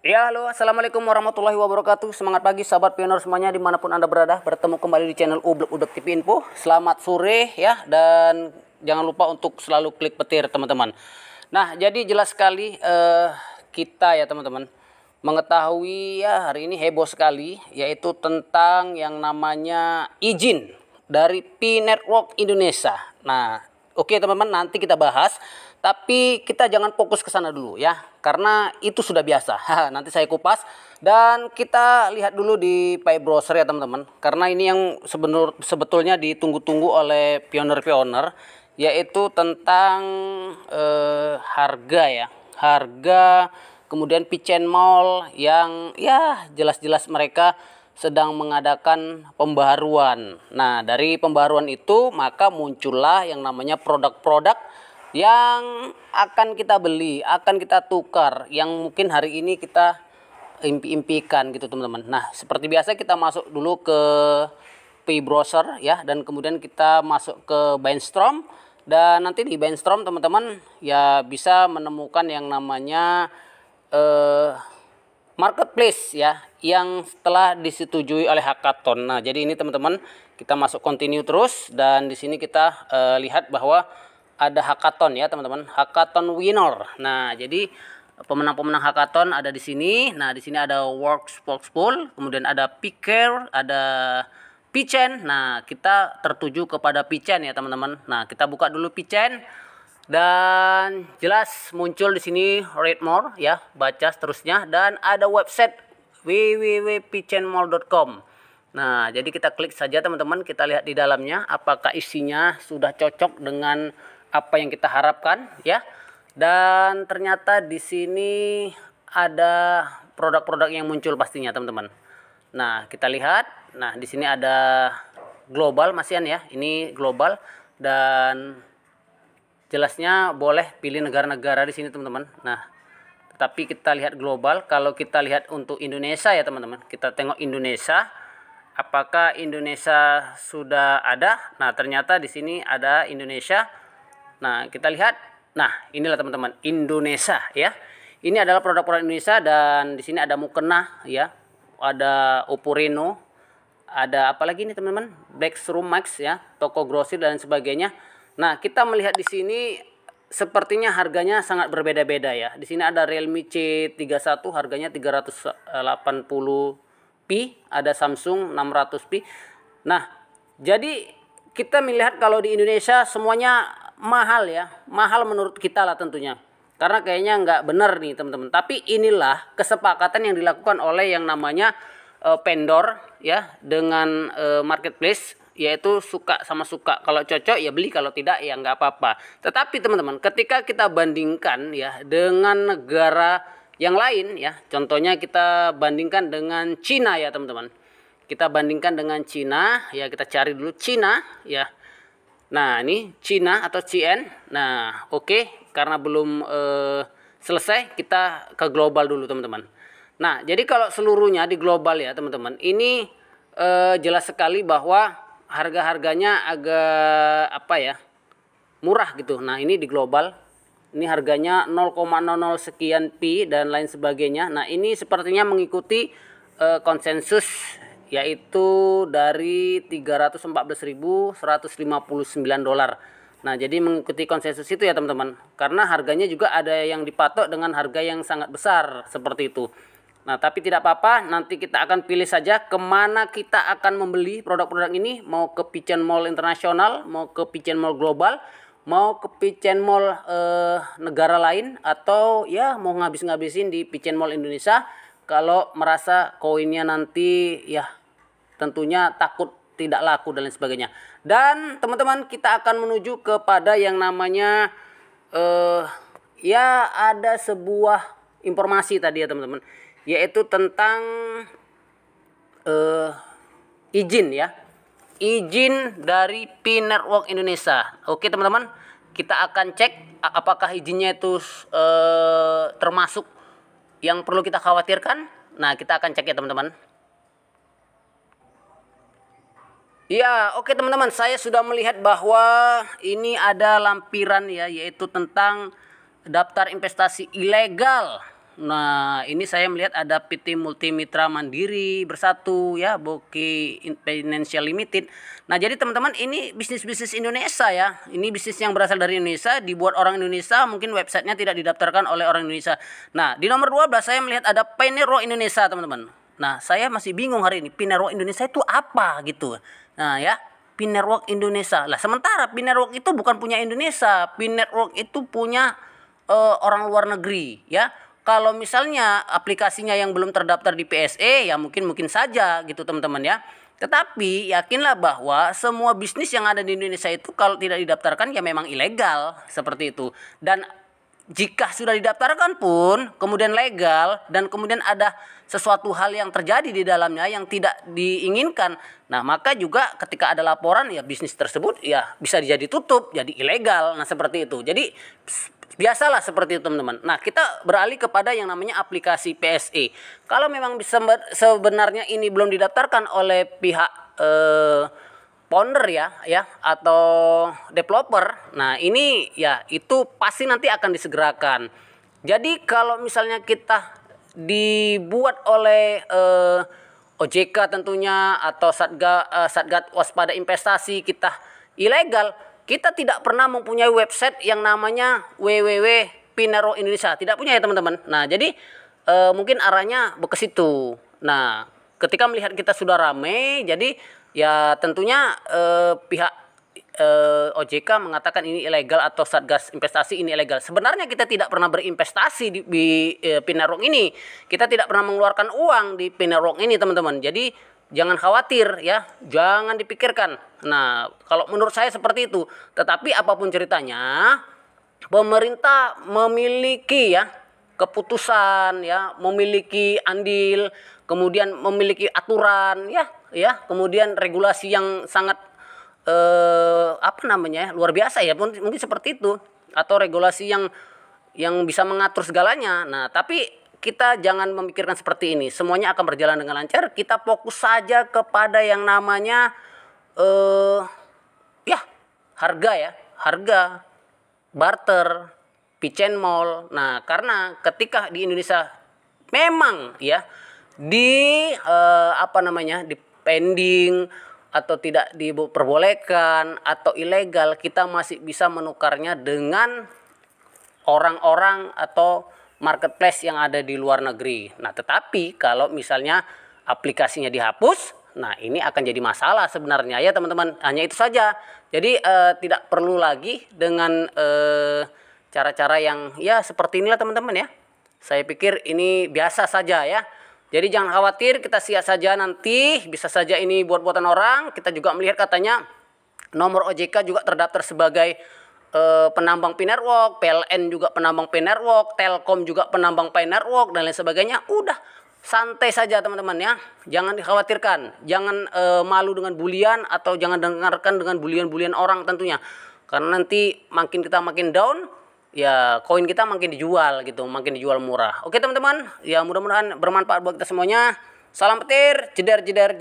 Ya, halo, assalamualaikum warahmatullahi wabarakatuh. Semangat pagi, sahabat pionir semuanya dimanapun anda berada. Bertemu kembali di channel Ublek Udek TV Info. Selamat sore ya, dan jangan lupa untuk selalu klik petir teman-teman. Nah, jadi jelas sekali kita ya teman-teman mengetahui ya hari ini heboh sekali, yaitu tentang yang namanya izin dari Pi Network Indonesia. Nah, oke teman-teman, nanti kita bahas. Tapi kita jangan fokus ke sana dulu ya, karena itu sudah biasa. Nanti saya kupas dan kita lihat dulu di Pi Browser ya teman-teman. Karena ini yang sebetulnya ditunggu-tunggu oleh pionir-pionir, yaitu tentang harga ya. Harga, kemudian Pichen Mall yang ya jelas-jelas mereka sedang mengadakan pembaharuan. Nah, dari pembaharuan itu maka muncullah yang namanya produk-produk yang akan kita beli, akan kita tukar, yang mungkin hari ini kita impi-impikan gitu teman-teman. Nah, seperti biasa kita masuk dulu ke Pi Browser ya, dan kemudian kita masuk ke Brainstorm, dan nanti di Brainstorm teman-teman ya bisa menemukan yang namanya marketplace ya, yang telah disetujui oleh hackathon. Nah, jadi ini teman-teman kita masuk continue terus, dan di sini kita lihat bahwa ada hackathon ya teman-teman, hackathon winner. Nah, jadi pemenang-pemenang hackathon ada di sini. Nah, di sini ada Workspokespool, kemudian ada Picker, ada Pichen. Nah, kita tertuju kepada Pichen ya teman-teman. Nah, kita buka dulu Pichen, dan jelas muncul di sini read more ya, baca seterusnya, dan ada website www.pichenmall.com. Nah, jadi kita klik saja teman-teman, kita lihat di dalamnya apakah isinya sudah cocok dengan apa yang kita harapkan ya. Dan ternyata di sini ada produk-produk yang muncul pastinya teman-teman. Nah, kita lihat. Nah, di sini ada global masihan ya. Ini global, dan jelasnya boleh pilih negara-negara di sini teman-teman. Nah, tetapi kita lihat global. Kalau kita lihat untuk Indonesia ya teman-teman, kita tengok Indonesia. Apakah Indonesia sudah ada? Nah, ternyata di sini ada Indonesia. Nah, kita lihat. Nah, inilah teman-teman, Indonesia ya. Ini adalah produk-produk Indonesia, dan di sini ada mukena ya. Ada Oppo Reno. Ada apa lagi nih teman-teman? Blackroom Max ya, toko grosir dan sebagainya. Nah, kita melihat di sini sepertinya harganya sangat berbeda-beda ya. Di sini ada Realme C31 harganya 380 Pi, ada Samsung 600 Pi. Nah, jadi kita melihat kalau di Indonesia semuanya mahal ya, mahal menurut kita lah tentunya, karena kayaknya nggak benar nih teman-teman. Tapi inilah kesepakatan yang dilakukan oleh yang namanya vendor ya dengan marketplace, yaitu suka sama suka. Kalau cocok ya beli, kalau tidak ya nggak apa-apa. Tetapi teman-teman, ketika kita bandingkan ya dengan negara yang lain ya, contohnya kita bandingkan dengan Cina ya teman-teman. Kita bandingkan dengan Cina ya, kita cari dulu Cina ya. Nah, ini Cina atau CN. Nah, oke, karena belum selesai, kita ke global dulu teman-teman. Nah, jadi kalau seluruhnya di global ya teman-teman, ini jelas sekali bahwa harga-harganya agak apa ya, murah gitu. Nah, ini di global, ini harganya 0,00 sekian Pi dan lain sebagainya. Nah, ini sepertinya mengikuti konsensus, yaitu dari 314.159 dolar. Nah, jadi mengikuti konsensus itu ya teman-teman, karena harganya juga ada yang dipatok dengan harga yang sangat besar seperti itu. Nah, tapi tidak apa-apa, nanti kita akan pilih saja kemana kita akan membeli produk-produk ini. Mau ke Pichen Mall Internasional, mau ke Pichen Mall Global, mau ke Pichen Mall negara lain, atau ya mau ngabis-ngabisin di Pichen Mall Indonesia. Kalau merasa koinnya nanti ya tentunya takut tidak laku dan lain sebagainya. Dan teman-teman, kita akan menuju kepada yang namanya ya ada sebuah informasi tadi ya teman-teman, yaitu tentang izin ya. Izin dari Pi Network Indonesia. Oke teman-teman, kita akan cek apakah izinnya itu termasuk yang perlu kita khawatirkan. Nah, kita akan cek ya teman-teman. Ya, oke teman-teman, saya sudah melihat bahwa ini ada lampiran ya, yaitu tentang daftar investasi ilegal. Nah, ini saya melihat ada PT Multimitra Mandiri Bersatu ya, Boki Financial Limited. Nah, jadi teman-teman ini bisnis-bisnis Indonesia ya. Ini bisnis yang berasal dari Indonesia, dibuat orang Indonesia, mungkin websitenya tidak didaftarkan oleh orang Indonesia. Nah, di nomor 12 saya melihat ada Pinerwo Indonesia, teman-teman. Nah, saya masih bingung hari ini, Pinerwo Indonesia itu apa gitu. Nah, ya. Pinerwo Indonesia. Lah, sementara Pinerwo itu bukan punya Indonesia. Pinerwo itu punya orang luar negeri ya. Kalau misalnya aplikasinya yang belum terdaftar di PSE ya mungkin saja gitu teman-teman ya. Tetapi yakinlah bahwa semua bisnis yang ada di Indonesia itu kalau tidak didaftarkan ya memang ilegal seperti itu. Dan jika sudah didaftarkan pun kemudian legal dan kemudian ada sesuatu hal yang terjadi di dalamnya yang tidak diinginkan, nah maka juga ketika ada laporan ya bisnis tersebut ya bisa jadi tutup, jadi ilegal. Nah seperti itu. Jadi biasalah seperti itu teman-teman. Nah kita beralih kepada yang namanya aplikasi PSE. Kalau memang sebenarnya ini belum didaftarkan oleh pihak founder ya atau developer. Nah, ini ya itu pasti nanti akan disegerakan. Jadi kalau misalnya kita dibuat oleh OJK tentunya atau Satgas Waspada Investasi kita ilegal, kita tidak pernah mempunyai website yang namanya www.pinerwo Indonesia. Tidak punya ya teman-teman. Nah, jadi mungkin arahnya ke situ. Nah, ketika melihat kita sudah ramai, jadi ya tentunya pihak OJK mengatakan ini ilegal atau Satgas Investasi ini ilegal. Sebenarnya kita tidak pernah berinvestasi di Pinerwo ini. Kita tidak pernah mengeluarkan uang di Pinerwo ini teman-teman. Jadi jangan khawatir ya, jangan dipikirkan. Nah, kalau menurut saya seperti itu. Tetapi apapun ceritanya, pemerintah memiliki ya keputusan ya, memiliki andil, kemudian memiliki aturan ya, kemudian regulasi yang sangat luar biasa ya, mungkin seperti itu, atau regulasi yang bisa mengatur segalanya. Nah, tapi kita jangan memikirkan seperti ini. Semuanya akan berjalan dengan lancar. Kita fokus saja kepada yang namanya harga, barter, pitchen mall. Nah, karena ketika di Indonesia memang ya di pending atau tidak diperbolehkan atau ilegal, kita masih bisa menukarnya dengan orang-orang atau marketplace yang ada di luar negeri. Nah, tetapi kalau misalnya aplikasinya dihapus, nah ini akan jadi masalah sebenarnya ya teman-teman. Hanya itu saja. Jadi tidak perlu lagi dengan cara-cara yang ya seperti inilah teman-teman ya. Saya pikir ini biasa saja ya. Jadi jangan khawatir, kita siap saja nanti. Bisa saja ini buat-buatan orang. Kita juga melihat katanya nomor OJK juga terdaftar sebagai penambang Pinerwo, PLN juga penambang Pinerwo, Telkom juga penambang Pinerwo dan lain sebagainya. Udah santai saja teman-teman ya. Jangan dikhawatirkan. Jangan malu dengan bulian atau jangan dengarkan dengan bulian-bulian orang tentunya. Karena nanti kita makin down, ya koin kita makin dijual gitu, makin dijual murah. Oke teman-teman, ya mudah-mudahan bermanfaat buat kita semuanya. Salam petir, jeder.